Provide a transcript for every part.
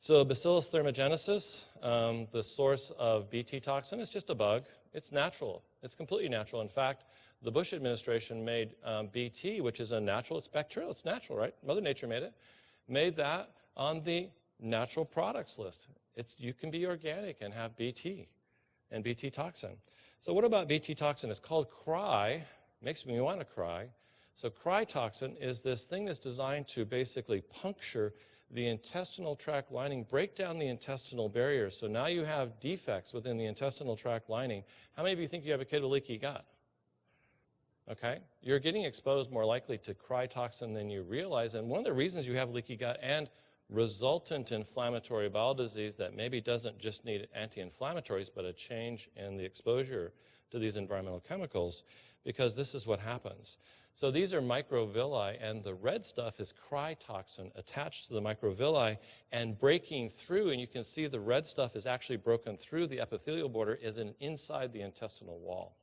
So Bacillus thuringiensis, the source of BT toxin, is just a bug. It's natural. It's completely natural. In fact, the Bush administration made BT, which is a natural, it's bacterial, it's natural, right? Mother Nature made that on the natural products list. You can be organic and have BT and BT toxin. So what about BT toxin? It's called cry, makes me want to cry. So cry toxin is this thing that's designed to basically puncture the intestinal tract lining, break down the intestinal barrier. So now you have defects within the intestinal tract lining. How many of you think you have a kid with leaky gut? Okay, you're getting exposed more likely to cry toxin than you realize. And one of the reasons you have leaky gut and resultant inflammatory bowel disease that maybe doesn't just need anti-inflammatories, but a change in the exposure to these environmental chemicals, because this is what happens. So these are microvilli, and the red stuff is cry toxin attached to the microvilli and breaking through, and you can see the red stuff is actually broken through the epithelial border, is inside the intestinal wall.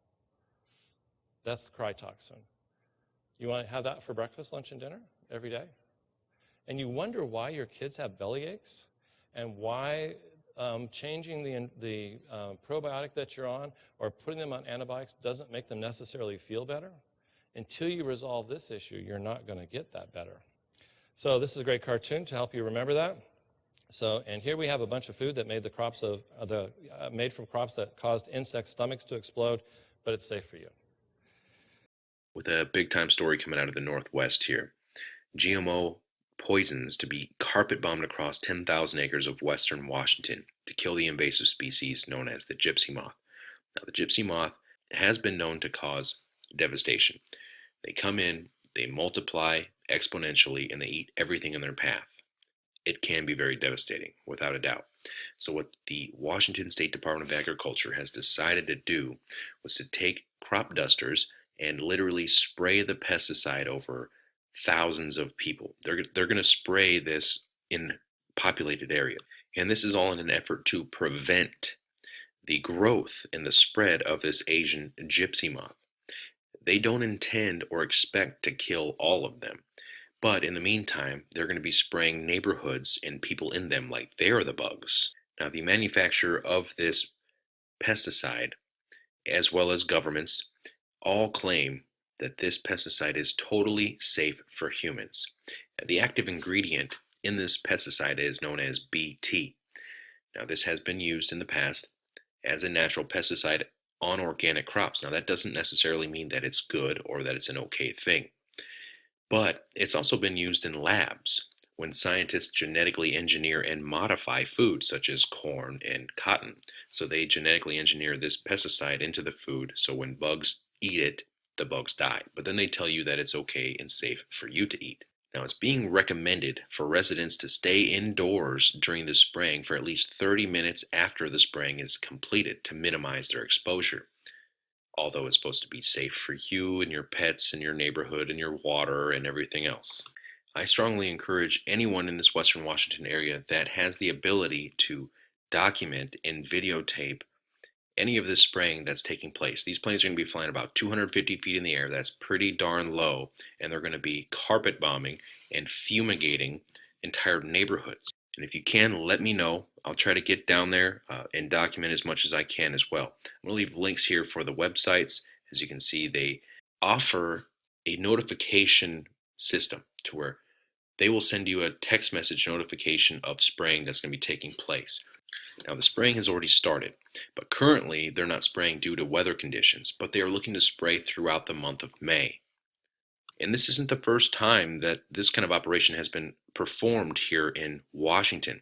That's the cry toxin. You want to have that for breakfast, lunch, and dinner every day? And you wonder why your kids have belly aches and why changing the probiotic that you're on or putting them on antibiotics doesn't make them necessarily feel better. Until you resolve this issue, you're not going to get that better. So this is a great cartoon to help you remember that. So, and here we have a bunch of food that made made from crops that caused insect stomachs to explode, but it's safe for you. With a big-time story coming out of the Northwest here. GMO poisons to be carpet bombed across 10,000 acres of western Washington to kill the invasive species known as the gypsy moth. Now, the gypsy moth has been known to cause devastation. They come in, they multiply exponentially, and they eat everything in their path. It can be very devastating, without a doubt. So what the Washington State Department of Agriculture has decided to do was to take crop dusters and literally spray the pesticide over thousands of people. They're going to spray this in populated area. And this is all in an effort to prevent the growth and the spread of this Asian gypsy moth. They don't intend or expect to kill all of them. But in the meantime, they're going to be spraying neighborhoods and people in them like they're the bugs. Now, the manufacturer of this pesticide, as well as governments, all claim that this pesticide is totally safe for humans. The active ingredient in this pesticide is known as BT. Now, this has been used in the past as a natural pesticide on organic crops. Now, that doesn't necessarily mean that it's good or that it's an okay thing. But it's also been used in labs when scientists genetically engineer and modify food such as corn and cotton. So they genetically engineer this pesticide into the food so when bugs eat it, the bugs die. But then they tell you that it's okay and safe for you to eat. Now, it's being recommended for residents to stay indoors during the spraying for at least 30 minutes after the spraying is completed to minimize their exposure. Although it's supposed to be safe for you and your pets and your neighborhood and your water and everything else. I strongly encourage anyone in this Western Washington area that has the ability to document and videotape any of this spraying that's taking place. These planes are going to be flying about 250 feet in the air. That's pretty darn low. And they're going to be carpet bombing and fumigating entire neighborhoods. And if you can, let me know. I'll try to get down there and document as much as I can as well. I'm going to leave links here for the websites. As you can see, they offer a notification system to where they will send you a text message notification of spraying that's going to be taking place. Now, the spraying has already started, but currently they're not spraying due to weather conditions, but they are looking to spray throughout the month of May. And this isn't the first time that this kind of operation has been performed here in Washington.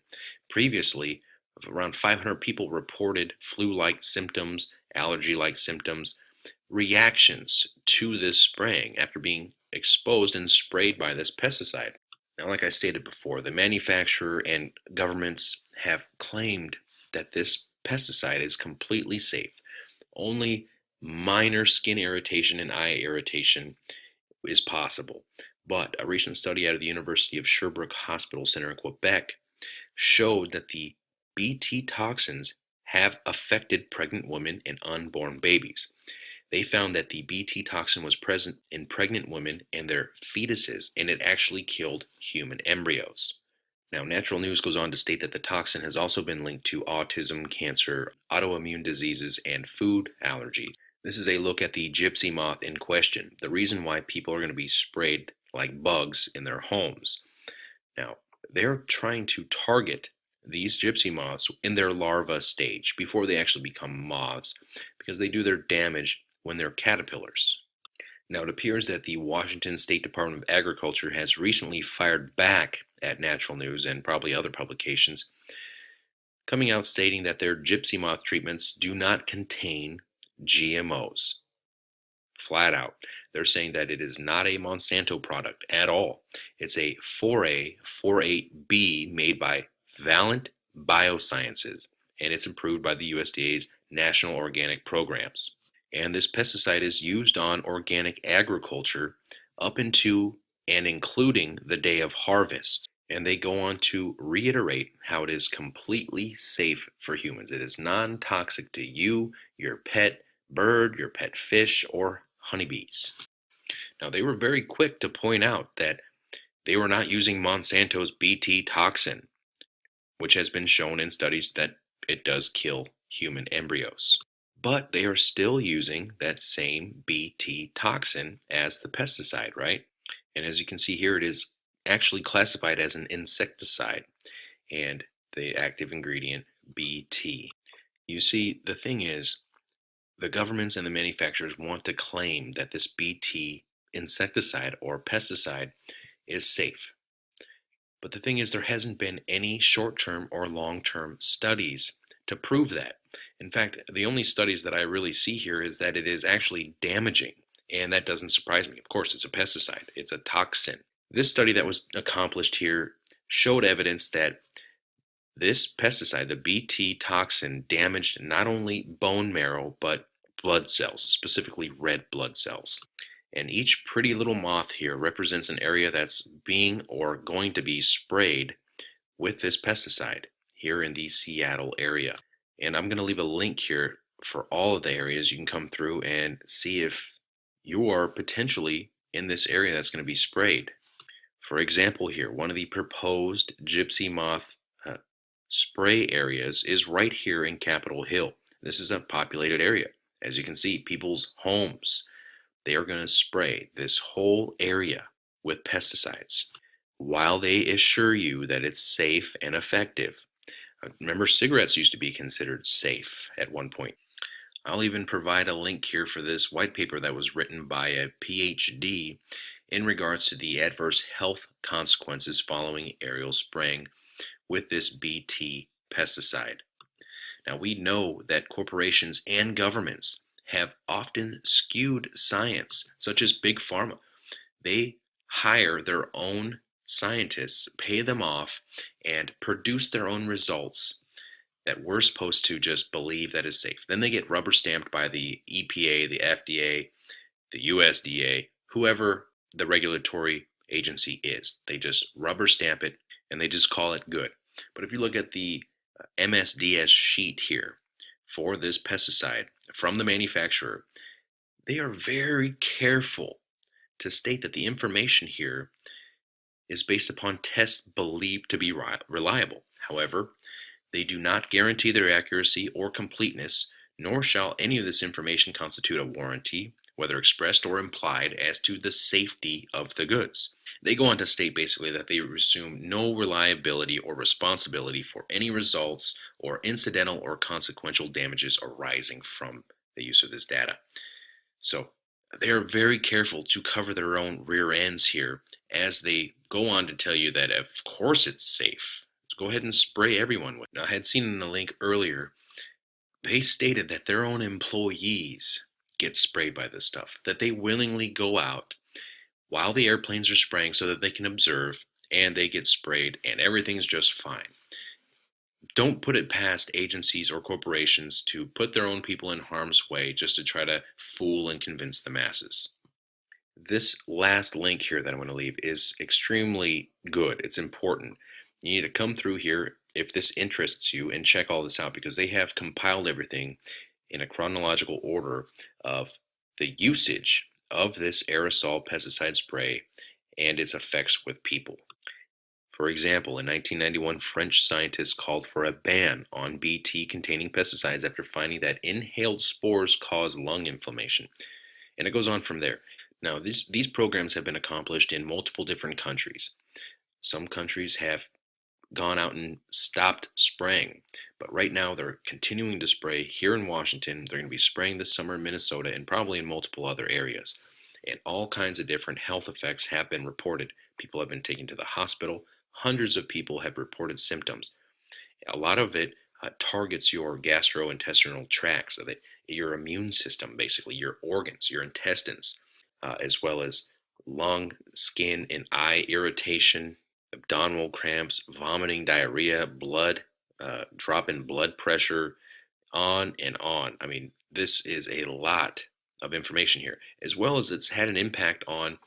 Previously, around 500 people reported flu-like symptoms, allergy-like symptoms, reactions to this spraying after being exposed and sprayed by this pesticide. Now, like I stated before, the manufacturer and governments have claimed that this pesticide is completely safe. Only minor skin irritation and eye irritation is possible. But a recent study out of the University of Sherbrooke Hospital Center in Quebec showed that the BT toxins have affected pregnant women and unborn babies. They found that the BT toxin was present in pregnant women and their fetuses, and it actually killed human embryos. Now, Natural News goes on to state that the toxin has also been linked to autism, cancer, autoimmune diseases, and food allergies. This is a look at the gypsy moth in question, the reason why people are going to be sprayed like bugs in their homes. Now, they're trying to target these gypsy moths in their larva stage before they actually become moths because they do their damage when they're caterpillars. Now, it appears that the Washington State Department of Agriculture has recently fired back at Natural News and probably other publications, coming out stating that their gypsy moth treatments do not contain GMOs. Flat out. They're saying that it is not a Monsanto product at all. It's a 4A, 4.8B made by Valent Biosciences, and it's approved by the USDA's National Organic Programs. And this pesticide is used on organic agriculture up into and including the day of harvest. And they go on to reiterate how it is completely safe for humans. It is non-toxic to you, your pet bird, your pet fish, or honeybees. Now, they were very quick to point out that they were not using Monsanto's BT toxin, which has been shown in studies that it does kill human embryos. But they are still using that same BT toxin as the pesticide, right? And as you can see here, it is actually classified as an insecticide, and the active ingredient BT. You see, the thing is, the governments and the manufacturers want to claim that this BT insecticide or pesticide is safe. But the thing is, there hasn't been any short-term or long-term studies to prove that. In fact, the only studies that I really see here is that it is actually damaging, and that doesn't surprise me. Of course, it's a pesticide. It's a toxin. This study that was accomplished here showed evidence that this pesticide, the BT toxin, damaged not only bone marrow, but blood cells, specifically red blood cells. And each pretty little moth here represents an area that's being or going to be sprayed with this pesticide here in the Seattle area. And I'm going to leave a link here for all of the areas. You can come through and see if you are potentially in this area that's going to be sprayed. For example here, one of the proposed gypsy moth spray areas is right here in Capitol Hill. This is a populated area. As you can see, people's homes, they are going to spray this whole area with pesticides while they assure you that it's safe and effective. Remember, cigarettes used to be considered safe at one point. I'll even provide a link here for this white paper that was written by a PhD in regards to the adverse health consequences following aerial spraying with this BT pesticide. Now, we know that corporations and governments have often skewed science, such as Big Pharma. They hire their own scientists, pay them off, and produce their own results that we're supposed to just believe that is safe. Then they get rubber stamped by the EPA, the FDA, the USDA, whoever the regulatory agency is. They just rubber stamp it and they just call it good. But if you look at the MSDS sheet here for this pesticide from the manufacturer, they are very careful to state that the information here is based upon tests believed to be reliable. However, they do not guarantee their accuracy or completeness, nor shall any of this information constitute a warranty, whether expressed or implied, as to the safety of the goods. They go on to state basically that they assume no reliability or responsibility for any results or incidental or consequential damages arising from the use of this data. So they are very careful to cover their own rear ends here as they go on to tell you that of course it's safe. Go ahead and spray everyone with it. Now, I had seen in the link earlier, they stated that their own employees get sprayed by this stuff, that they willingly go out while the airplanes are spraying so that they can observe, and they get sprayed and everything's just fine. Don't put it past agencies or corporations to put their own people in harm's way just to try to fool and convince the masses. This last link here that I'm going to leave is extremely good. It's important. You need to come through here if this interests you and check all this out, because they have compiled everything in a chronological order of the usage of this aerosol pesticide spray and its effects with people. For example, in 1991, French scientists called for a ban on BT containing pesticides after finding that inhaled spores cause lung inflammation. And it goes on from there. Now, these programs have been accomplished in multiple different countries. Some countries have gone out and stopped spraying, but right now they're continuing to spray here in Washington. They're going to be spraying this summer in Minnesota and probably in multiple other areas. And all kinds of different health effects have been reported. People have been taken to the hospital. Hundreds of people have reported symptoms. A lot of it targets your gastrointestinal tract, so that your immune system, basically your organs, your intestines, as well as lung, skin, and eye irritation, abdominal cramps, vomiting, diarrhea, blood, drop in blood pressure, on and on. I mean, this is a lot of information here, as well as it's had an impact on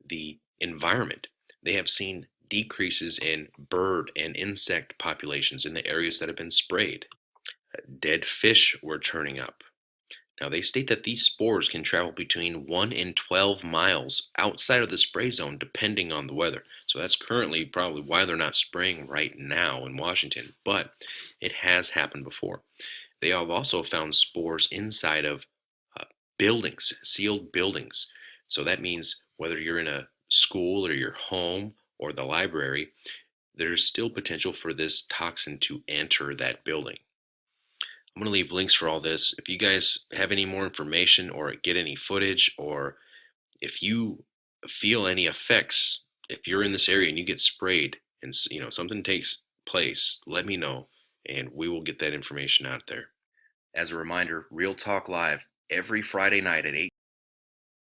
the environment. They have seen decreases in bird and insect populations in the areas that have been sprayed. Dead fish were turning up. Now, they state that these spores can travel between 1 and 12 miles outside of the spray zone depending on the weather. So that's currently probably why they're not spraying right now in Washington, but it has happened before. They have also found spores inside of buildings, sealed buildings. So that means whether you're in a school or your home or the library, there's still potential for this toxin to enter that building. I'm going to leave links for all this. If you guys have any more information or get any footage, or if you feel any effects, if you're in this area and you get sprayed and something takes place, let me know and we will get that information out there. As a reminder, Real Talk Live every Friday night at 8